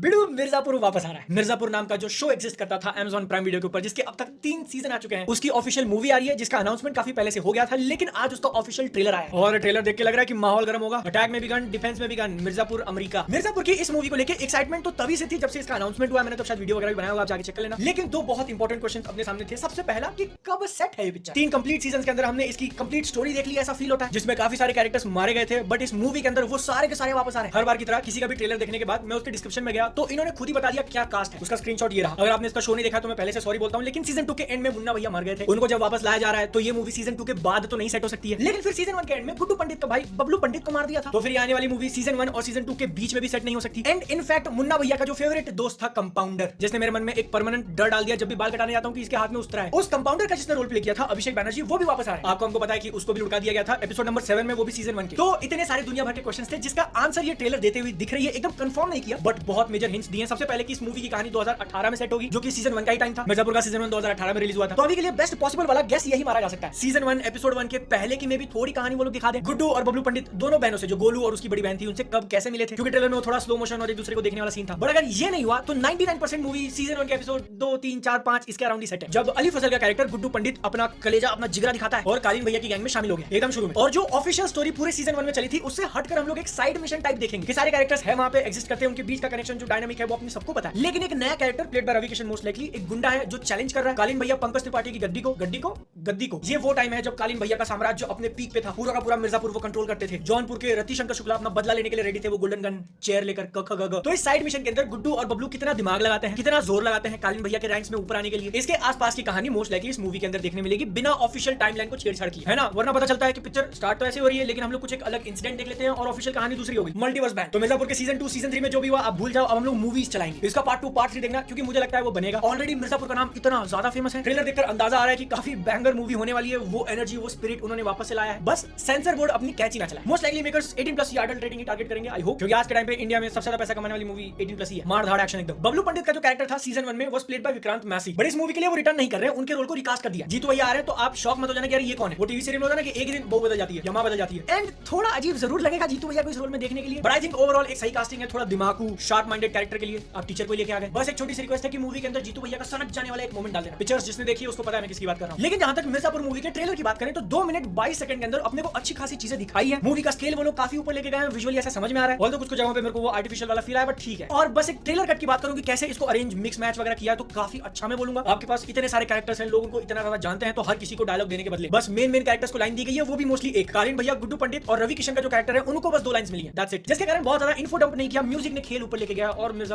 बिडू मिर्जापुर वापस आ रहा है। मिर्जापुर नाम का जो शो एग्जिस्ट करता था Amazon प्राइम वीडियो के ऊपर, जिसके अब तक 3 सीजन आ चुके हैं, उसकी ऑफिशियल मूवी आ रही है, जिसका अनाउंसमेंट काफी पहले से हो गया था, लेकिन आज उसका ऑफिशियल ट्रेलर आया और ट्रेलर देख के लग रहा है कि माहौल गर्म होगा। अटैक में भी गन, डिफेंस में भी गन, मिर्जापुर अमेरिका। मिर्जापुर की इस मूवी को लेकर एक्साइटमेंट तो तभी से थी जब से इसका अनाउंसमेंट हुआ। मैंने तो शायद वीडियो वगैरह भी बनाया होगा, आप जाके चेक कर लेना। लेकिन दो बहुत इंपॉर्टेंट क्वेश्चन अपने सामने थे। सबसे पहला कि कब सेट है ये पिक्चर। 3 कंप्लीट सीजन के अंदर हमने इसकी कंप्लीट स्टोरी देख ली, ऐसा फील होता है, जिसमें काफी सारे कैरेक्टर्स मारे गए थे, बट इस मूवी के अंदर वो सारे के सारे वापस आ रहे हैं। हर बार की तरह किसी का भी ट्रेलर देखने के बाद मैं उसके डिस्क्रिप्शन में गया तो इन्होंने खुद ही बता दिया क्या कास्ट है। उसका स्क्रीनशॉट ये रहा। अगर आपने इसका शो नहीं देखा तो मैं पहले से सॉरी बोलता हूं, लेकिन सीजन 2 के एंड में मुन्ना भैया मर गए थे, उनको जब वापस लाया जा रहा है तो ये मूवी सीजन 2 के बाद तो नहीं सेट हो सकती है। लेकिन फिर सीजन 1 के एंड में गुड्डू पंडित का भाई बबलू पंडित को मार दिया था, तो फिर आने वाली मूवी सीजन 1 और सीजन 2 के बीच में भी सेट नहीं हो सकती। एंड इनफैक्ट मुन्ना भैया का जो फेवरेट दोस्त था कंपाउंडर, जिसने मेरे मन में एक परमानेंट डर डाल दिया जब भी बाल कटाने जाता हूं कि इसके हाथ में उस्तरा है, उस कंपाउंडर का जिसने रोल प्ले किया था अभिषेक बैनर्जी, वो भी वापस आ रहा है। आपको हमको पता है कि उसको भी लुटा दिया गया था एपिसोड नंबर 7 में, वो भी सीजन 1 के। तो इतने सारे दुनिया भर के क्वेश्चंस थे जिसका आंसर ये ट्रेलर देते हुए दिख रही है। एकदम कंफर्म नहीं किया बट बहुत मेजर हिंट्स दिए। सबसे पहले कि इस मूवी की कहानी 2018 में सेट होगी, जो कि सीजन 1 का ही टाइम था। मिर्जापुर का सीजन 1 2018 में रिलीज हुआ था, तो अभी के लिए बेस्ट पॉसिबल वाला गेस यही मारा जा सकता है। सीजन 1 एपिसोड 1 के पहले की में भी थोड़ी कहानी वो लोग दिखा दे, गुड्डू और बबलू पंडित दोनों बहनों से, जो गोलू और उसकी बड़ी बहन थी, उनसे कब कैसे मिले थे, क्योंकि ट्रेलर में वो थोड़ा स्लो मोशन और एक दूसरे को देखने वाला सीन था। बट अगर ये नहीं हुआ तो 99% मूवी सीजन 1 के एपिसोड 2, 3, 4, 5 इसके अराउंड ही सेट है, जब अली फजल का कैरेक्टर गुड्डू पंडित अपना कलेजा, अपना जिगरा दिखाता है और कालीन भैया की गैंग में शामिल हो गया एकदम शुरू में। और जो ऑफिशियल स्टोरी पूरे सीजन 1 में चली थी, उससे हटकर हम लोग एक साइड मिशन टाइप देखेंगे कि सारे कैरेक्टर्स है वहां पे एग्जिस्ट करते हैं, उनके बीच का कनेक्शन जो डायनामिक है वो अपने सबको पता है। लेकिन एक नया character played by Ravi Kishan, most likely एक गुंडा है जो चैलेंज कर रहा है कालीन भैया पंकज त्रिपाठी की गद्दी को। ये वो टाइम है जब कालीन भैया का साम्राज्य अपने पीक पे था, पूरा का पूरा मिर्जापुर वो कंट्रोल करते थे। जौनपुर के रतिशंकर शुक्ला अपना बदला लेने के लिए रेडी थे, वो गोल्डन गन चेयर लेकर तो इस साइड मिशन के अंदर गुड्डू और बबलू कितना दिमाग लगाते हैं, कितना जोर लगाते हैं कालीन भैया के रैंक्स में ऊपर आने के लिए, इसके आसपास की कहानी मोस्ट लाइकली इस मूवी के अंदर देखने मिलेगी, बिना ऑफिशियल टाइमलाइन को छेड़छाड़ की, है ना। वरना पता चलता है कि पिक्चर स्टार्ट तो ऐसे हो रही है, लेकिन हम लोग कुछ एक अलग इंसिडेंट देख लेते हैं और ऑफिशियल कहानी दूसरी होगी। Multiverse band. तो मिर्जापुर के सीजन 2 सीजन 3 में जो भी हुआ आप भूल जाओ, अब हम लोग मूवीज चलाएंगे। इसका पार्ट 2 पार्ट 3 देखना, क्योंकि मुझे लगता है वो बनेगा। ऑलरेडी मिर्जापुर का नाम इतना ज्यादा फेमस है, ट्रेलर देखकर अंदाजा आ रहा है कि काफी बैंगर मूवी होने वाली है। वो एनर्जी, वो स्पिरिट उन्होंने वापस से लाया है, बस सेंसर बोर्ड अपनी कैची ना चलाए। Most likely makers 18+ adult rating ही टारगेट करेंगे, आई होप, क्योंकि आज के टाइम पे इंडिया में सबसे ज्यादा पैसा कमाने वाली मूवी 18+ ही है। मार धाड़ एक्शन एकदम। बबलू पंडित का जो कैरेक्टर था सीजन 1 में वो played by Vikrant Massey, but इस मूवी के लिए वो रिटर्न नहीं कर रहे हैं, उनके रोल को रिकास्ट कर दिया। जीतू भैया आ रहे हैं तो आप शॉक मत हो जाना कि यार ये कौन है। वो टीवी सीरियल होता है ना कि एक दिन बहू बदल जाती है या मां बदल जाती है, एंड थोड़ा अजीब जरूर लगेगा जीतू भैया को इस रोल में देखने के लिए, बट आई थिंक ओवरऑल एक सही कास्टिंग है। थोड़ा दिमागू शार्प माइंडेड कैरेक्टर के लिए आप टीचर को लेके आ गए। बस एक छोटी सी रिक्वेस्ट है कि मूवी के अंदर जीतू भैया का सनक जाने वाला एक मोमेंट डाल देना। पिक्चर्स जिसने देखी उसको पता है मैं किसकी बात कर रहा हूं। लेकिन जहां तक मिर्जापुर मूवी के ट्रेलर की बात करें तो 2 मिनट 22 सेकंड के अंदर अपने को अच्छी खासी चीजें दिखाई है। मूवी का स्केल वो लोग काफी ऊपर लेके गए हैं, विजुअली ऐसा समझ में आ रहा है। ऑल्दो कुछ जगहों पे मेरे को वो आर्टिफिशियल वाला फील आया, बट ठीक है। और बस एक ट्रेलर कट की बात करूं कि कैसे इसको अरेंज मिक्स मैच वगैरह किया तो काफी अच्छा मैं बोलूंगा। आपके पास इतने सारे कैरेक्टर्स हैं, लोगों को इतना ज्यादा जानते हैं, तो हर किसी को डायलॉग देने के बदले बस मेन कैरेक्टर्स को लाइन दी गई है, वो भी मोस्टली एक कालीन भैया, गुड्डू पंडित और रवि किशन का जो कैरेक्टर है उनको बस 2 लाइंस मिली है, दैट्स इट। जिसके कारण बहुत ज्यादा इन्फो डंप नहीं किया, म्यूजिक ने खेल ऊपर लेके गया और मिर्जापुर